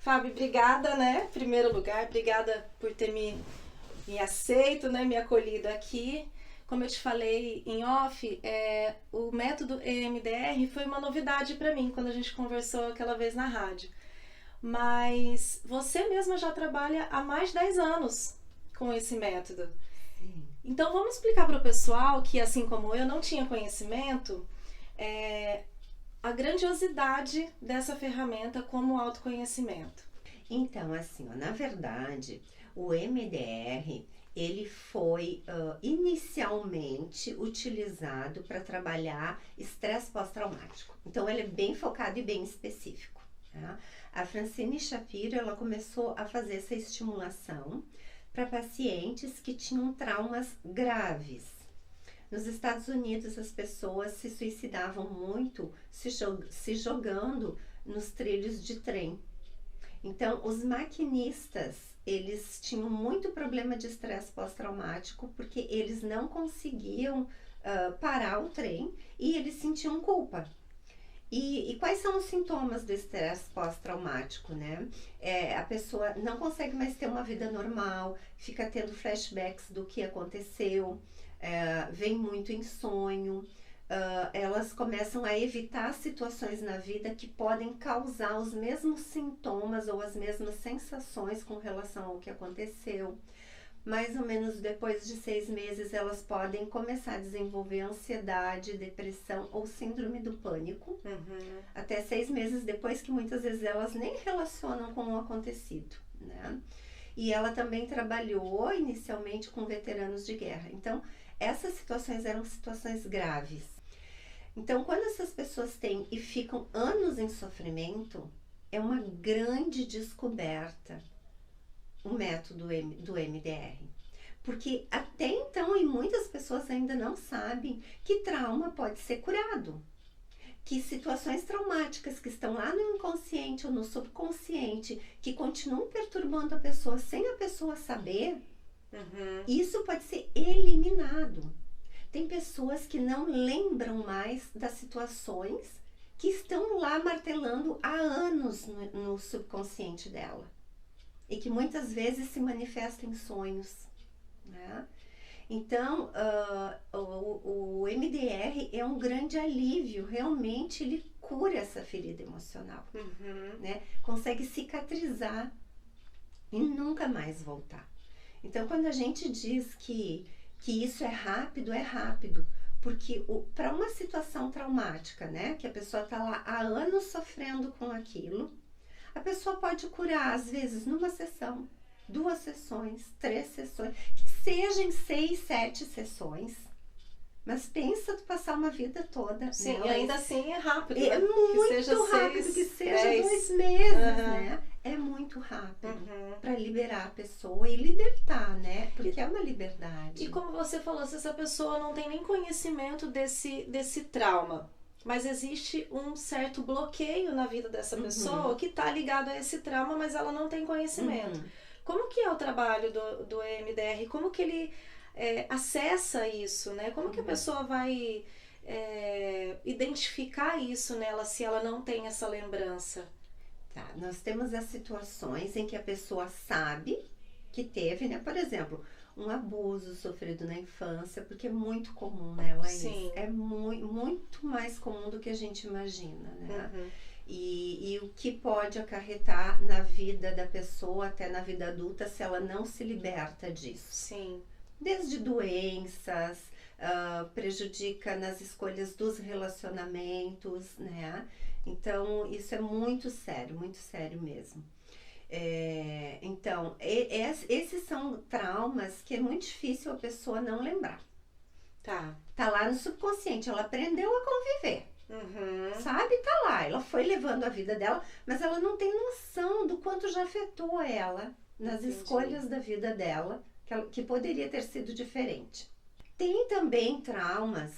Fábio, obrigada, né? Em primeiro lugar, obrigada por ter me aceito, né? Me acolhido aqui. Como eu te falei em off, o método EMDR foi uma novidade para mim quando a gente conversou aquela vez na rádio. Mas você mesma já trabalha há mais de 10 anos com esse método. Sim. Então vamos explicar para o pessoal que, assim como eu, não tinha conhecimento, a grandiosidade dessa ferramenta como autoconhecimento. Então, assim, ó, na verdade, o MDR ele foi inicialmente utilizado para trabalhar estresse pós-traumático. Então, ele é bem focado e bem específico. Tá? A Francine Shapiro ela começou a fazer essa estimulação para pacientes que tinham traumas graves. Nos Estados Unidos, as pessoas se suicidavam muito se jogando nos trilhos de trem. Então, os maquinistas, eles tinham muito problema de estresse pós-traumático porque eles não conseguiam parar o trem e eles sentiam culpa. E quais são os sintomas do estresse pós-traumático, né? A pessoa não consegue mais ter uma vida normal, fica tendo flashbacks do que aconteceu, vem muito em sonho, elas começam a evitar situações na vida que podem causar os mesmos sintomas ou as mesmas sensações com relação ao que aconteceu. Mais ou menos depois de 6 meses, elas podem começar a desenvolver ansiedade, depressão ou síndrome do pânico. Uhum. Até 6 meses depois, que muitas vezes elas nem relacionam com o acontecido, né? E ela também trabalhou inicialmente com veteranos de guerra. Então, essas situações eram situações graves. Então, quando essas pessoas têm e ficam anos em sofrimento, é uma grande descoberta o método do MDR. Porque até então, e muitas pessoas ainda não sabem que trauma pode ser curado. Que situações traumáticas que estão lá no inconsciente ou no subconsciente, que continuam perturbando a pessoa sem a pessoa saber, isso pode ser eliminado. Tem pessoas que não lembram mais das situações que estão lá martelando há anos no subconsciente dela. E que muitas vezes se manifestam em sonhos, né? Então, o MDR é um grande alívio, realmente ele cura essa ferida emocional, né? Consegue cicatrizar e nunca mais voltar. Então, quando a gente diz que isso é rápido, porque para uma situação traumática, né, que a pessoa está lá há anos sofrendo com aquilo, a pessoa pode curar, às vezes, numa sessão, 2 sessões, 3 sessões, que sejam 6, 7 sessões. Mas pensa tu passar uma vida toda. Sim, né? e ainda assim é rápido. É né? muito que seja rápido, 6, que seja 10. 2 meses, né? É muito rápido para liberar a pessoa e libertar, né? Porque é uma liberdade. E como você falou, se essa pessoa não tem nem conhecimento desse trauma, mas existe um certo bloqueio na vida dessa pessoa que está ligado a esse trauma, mas ela não tem conhecimento. Como que é o trabalho do EMDR? Como que ele acessa isso, né? Como que a pessoa vai identificar isso nela se ela não tem essa lembrança? Tá, nós temos as situações em que a pessoa sabe que teve, né? Por exemplo, um abuso sofrido na infância, porque é muito comum, né, Laís? Sim. É muito mais comum do que a gente imagina, né? E o que pode acarretar na vida da pessoa, até na vida adulta, se ela não se liberta disso. Sim. Desde doenças, prejudica nas escolhas dos relacionamentos, né? Então, isso é muito sério mesmo. Então, esses são traumas que é muito difícil a pessoa não lembrar. Tá lá no subconsciente, ela aprendeu a conviver. Sabe, tá lá, ela foi levando a vida dela, mas ela não tem noção do quanto já afetou ela nas escolhas da vida dela, que poderia ter sido diferente. Tem também traumas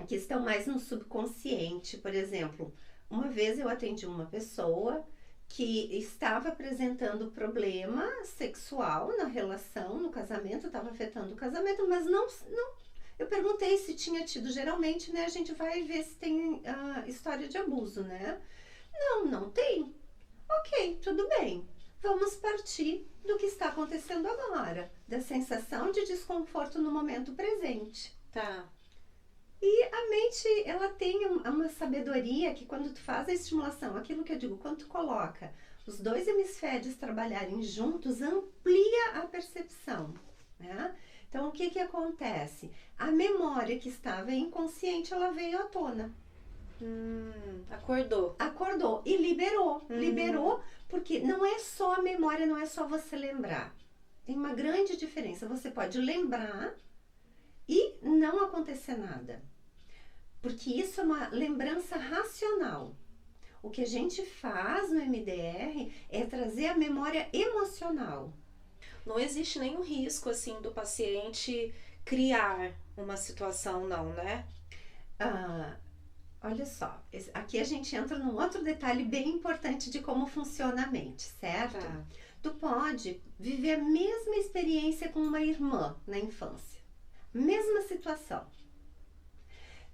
que estão mais no subconsciente. Por exemplo, uma vez eu atendi uma pessoa que estava apresentando problema sexual na relação, no casamento, estava afetando o casamento, mas não. Eu perguntei se tinha tido. Geralmente, né, a gente vai ver se tem história de abuso, né? Não tem. Ok, tudo bem. Vamos partir do que está acontecendo agora, da sensação de desconforto no momento presente. Tá. E a mente, ela tem uma sabedoria que quando tu faz a estimulação, aquilo que eu digo, quando tu coloca os dois hemisférios trabalharem juntos, amplia a percepção, né? Então, o que acontece? A memória que estava inconsciente, ela veio à tona. Acordou. Acordou e liberou. Liberou porque não é só a memória, não é só você lembrar. Tem uma grande diferença. Você pode lembrar e não acontecer nada. Porque isso é uma lembrança racional. O que a gente faz no MDR é trazer a memória emocional. Não existe nenhum risco, assim, do paciente criar uma situação, não, né? Olha só, aqui a gente entra num outro detalhe bem importante de como funciona a mente, certo? Tá. Tu pode viver a mesma experiência com uma irmã na infância. Mesma situação.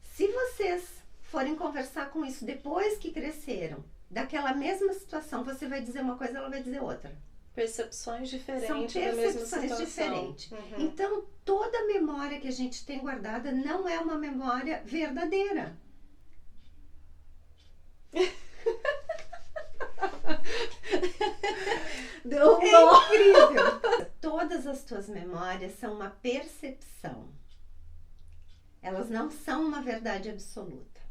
Se vocês forem conversar com isso depois que cresceram, daquela mesma situação, você vai dizer uma coisa, ela vai dizer outra. Percepções diferentes São da mesma percepções situação. diferentes. Então, toda memória que a gente tem guardada não é uma memória verdadeira. Deu um É nó. incrível! Todas as tuas memórias são uma percepção. Elas não são uma verdade absoluta.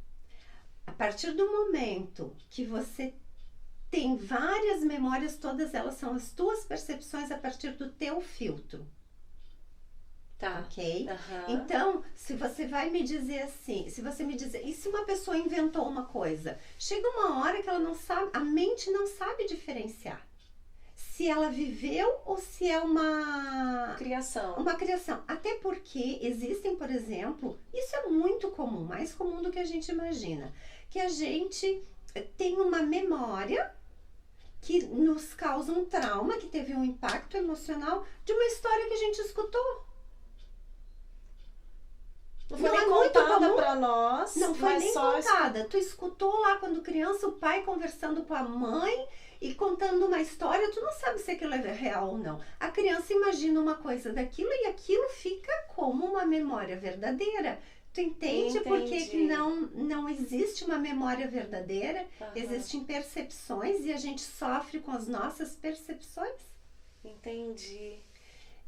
A partir do momento que você tem várias memórias, todas elas são as tuas percepções a partir do teu filtro. Tá. Ok? Aham. Então, se você vai me dizer assim, se você me dizer, e se uma pessoa inventou uma coisa? Chega uma hora que ela não sabe, a mente não sabe diferenciar. Se ela viveu ou se é uma Criação. criação. Até porque existem, por exemplo, isso é muito comum, mais comum do que a gente imagina, que a gente tem uma memória que nos causa um trauma, que teve um impacto emocional de uma história que a gente escutou. Não foi Não nem é muito contada comum. pra nós. Não foi mas nem só contada. Tu escutou lá quando criança o pai conversando com a mãe e contando uma história, tu não sabe se aquilo é real ou não. A criança imagina uma coisa daquilo e aquilo fica como uma memória verdadeira. Tu entende por que não existe uma memória verdadeira? Aham. Existem percepções e a gente sofre com as nossas percepções. Entendi.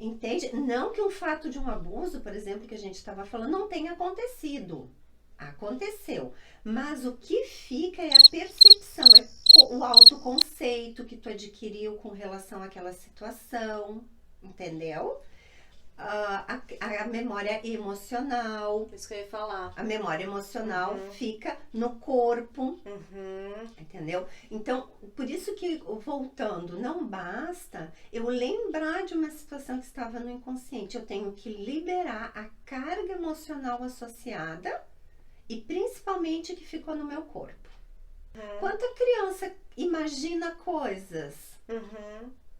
Entende? Não que um fato de um abuso, por exemplo, que a gente estava falando, não tenha acontecido. Aconteceu. Mas o que fica é a percepção, é o autoconceito que tu adquiriu com relação àquela situação, entendeu? A memória emocional. Isso que eu ia falar. A memória emocional fica no corpo, entendeu? Então, por isso que, voltando, não basta eu lembrar de uma situação que estava no inconsciente. Eu tenho que liberar a carga emocional associada e principalmente que ficou no meu corpo. Quanta criança imagina coisas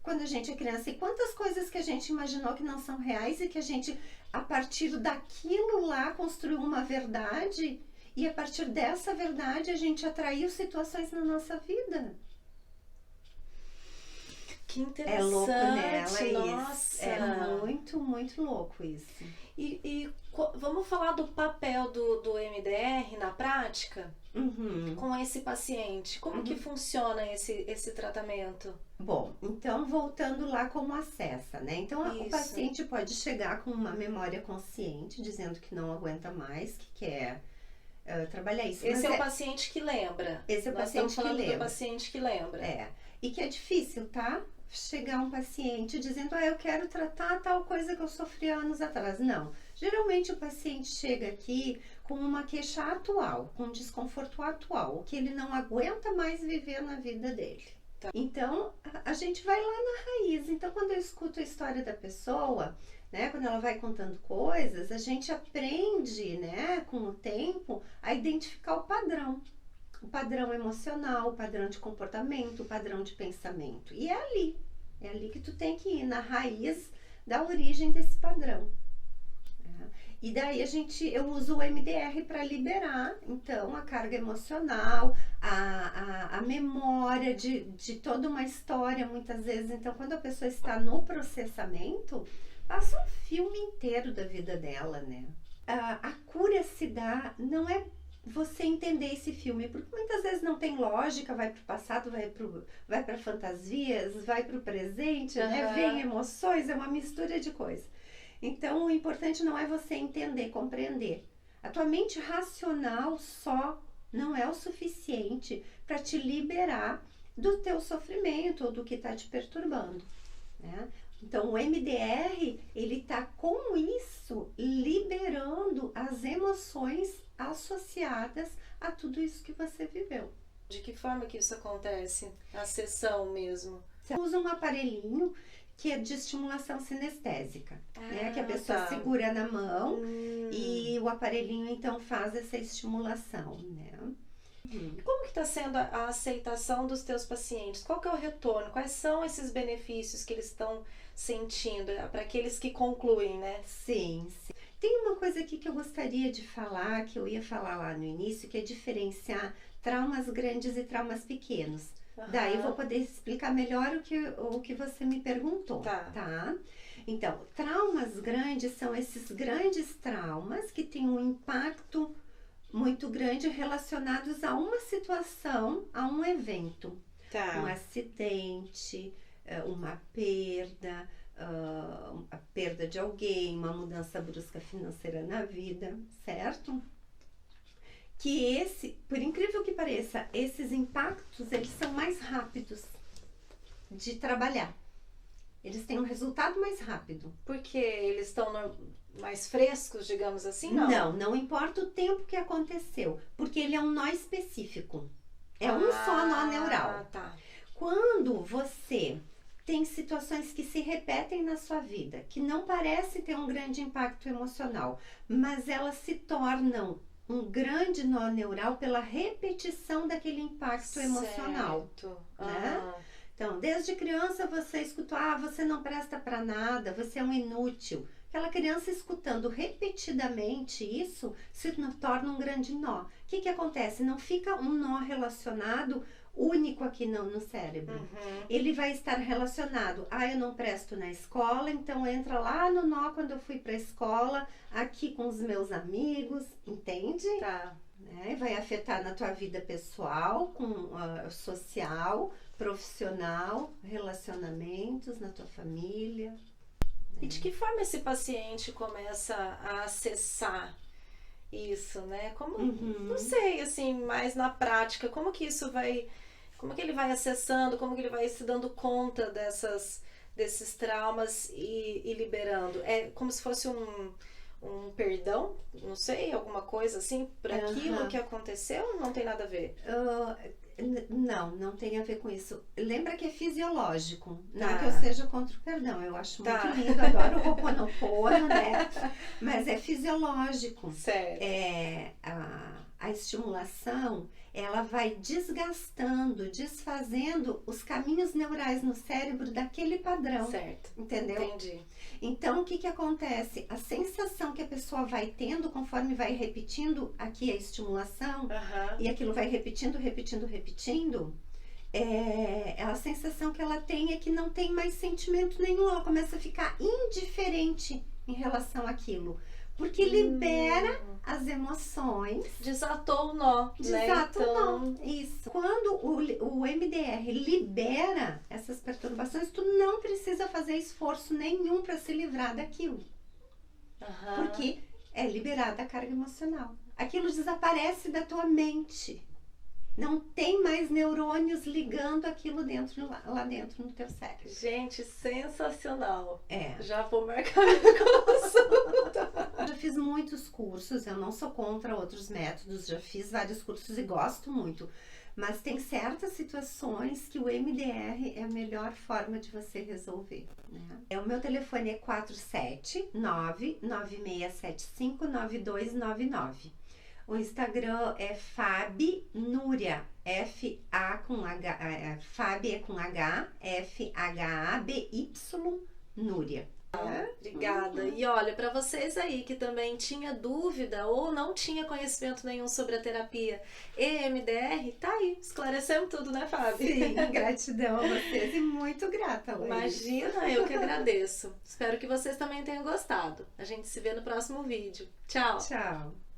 quando a gente é criança, e quantas coisas que a gente imaginou que não são reais e que a gente, a partir daquilo lá, construiu uma verdade e a partir dessa verdade a gente atraiu situações na nossa vida. Que interessante. É louco, né? Nossa. É muito, muito louco isso. Vamos falar do papel do MDR na prática com esse paciente. Como que funciona esse tratamento? Bom, então voltando lá como acessa, né? Então o Isso. paciente pode chegar com uma memória consciente, dizendo que não aguenta mais, que quer trabalhar isso. Esse Mas é o paciente que lembra. Esse é o Nós paciente estamos falando que lembra. do paciente que lembra. E que é difícil, tá? Chegar um paciente dizendo, eu quero tratar tal coisa que eu sofri anos atrás. Não. Geralmente o paciente chega aqui com uma queixa atual, com um desconforto atual, o que ele não aguenta mais viver na vida dele. Tá. Então, a gente vai lá na raiz. Então, quando eu escuto a história da pessoa, né, quando ela vai contando coisas, a gente aprende, né, com o tempo, a identificar o padrão. O padrão emocional, o padrão de comportamento, o padrão de pensamento. E é ali que tu tem que ir, na raiz da origem desse padrão. E daí eu uso o MDR para liberar, então, a carga emocional, a memória de toda uma história, muitas vezes. Então, quando a pessoa está no processamento, passa um filme inteiro da vida dela, né? A cura se dá, não é você entender esse filme, porque muitas vezes não tem lógica, vai pro passado, vai para fantasias, vai pro presente, né? Vem emoções, é uma mistura de coisas. Então, o importante não é você entender, compreender. A tua mente racional só não é o suficiente para te liberar do teu sofrimento ou do que está te perturbando, né? Então, o MDR, ele tá com isso liberando as emoções associadas a tudo isso que você viveu. De que forma que isso acontece? A sessão mesmo? Você usa um aparelhinho que é de estimulação sinestésica, né? Que a pessoa segura na mão e o aparelhinho então faz essa estimulação, né? Como que está sendo a aceitação dos teus pacientes? Qual que é o retorno? Quais são esses benefícios que eles estão sentindo para aqueles que concluem, né? Sim. Tem uma coisa aqui que eu gostaria de falar, que eu ia falar lá no início, que é diferenciar traumas grandes e traumas pequenos. Daí eu vou poder explicar melhor o que você me perguntou, tá? Então, traumas grandes são esses grandes traumas que têm um impacto muito grande relacionados a uma situação, a um evento. Um acidente, uma perda, a perda de alguém, uma mudança brusca financeira na vida, certo? Que por incrível que pareça, esses impactos, eles são mais rápidos de trabalhar. Eles têm um resultado mais rápido. Porque eles estão mais frescos, digamos assim, não? Não importa o tempo que aconteceu, porque ele é um nó específico. É um só nó neural. Quando você tem situações que se repetem na sua vida, que não parecem ter um grande impacto emocional, mas elas se tornam um grande nó neural pela repetição daquele impacto emocional, né? Então, desde criança você escutou, você não presta para nada, você é um inútil. Aquela criança escutando repetidamente isso se torna um grande nó. O que acontece? Não fica um nó relacionado único aqui no cérebro. Ele vai estar relacionado, eu não presto na escola, então entra lá no nó quando eu fui para a escola, aqui com os meus amigos, entende? Né? Vai afetar na tua vida pessoal, social, profissional, relacionamentos, na tua família. E de que forma esse paciente começa a acessar isso, né? Como, não sei, assim, mais na prática, como que ele vai acessando, como que ele vai se dando conta desses traumas e liberando? É como se fosse um perdão, não sei, alguma coisa assim, por aquilo que aconteceu? Não tem nada a ver? Não tem a ver com isso. Lembra que é fisiológico. Não que eu seja contra o perdão. Eu acho muito lindo, adoro o Ho'oponopono, né? Mas é fisiológico. Certo. A estimulação, ela vai desgastando, desfazendo os caminhos neurais no cérebro daquele padrão. Certo. Entendeu? Entendi. Então, o que acontece? A sensação que a pessoa vai tendo conforme vai repetindo aqui a estimulação, e aquilo vai repetindo, a sensação que ela tem é que não tem mais sentimento nenhum, ela começa a ficar indiferente em relação àquilo. Porque libera as emoções. Desatou o nó. Desatou o nó. Isso. Quando o MDR libera essas perturbações, tu não precisa fazer esforço nenhum para se livrar daquilo. Porque é liberada a carga emocional. Aquilo desaparece da tua mente. Não tem mais neurônios ligando aquilo lá dentro no teu cérebro. Gente, sensacional. É. Já vou marcar minha consulta. Eu já fiz muitos cursos, eu não sou contra outros métodos, já fiz vários cursos e gosto muito. Mas tem certas situações que o MDR é a melhor forma de você resolver, né? O meu telefone é 479-9675-9299. O Instagram é Fabi Núria, F-A com H, Fabi é com H, F-H-A-B-Y Núria. Obrigada. E olha, para vocês aí que também tinha dúvida ou não tinha conhecimento nenhum sobre a terapia EMDR, tá aí, esclarecemos tudo, né, Fábio? Sim, gratidão a vocês e muito grata, Laís. Imagina, eu que agradeço. Espero que vocês também tenham gostado. A gente se vê no próximo vídeo. Tchau! Tchau!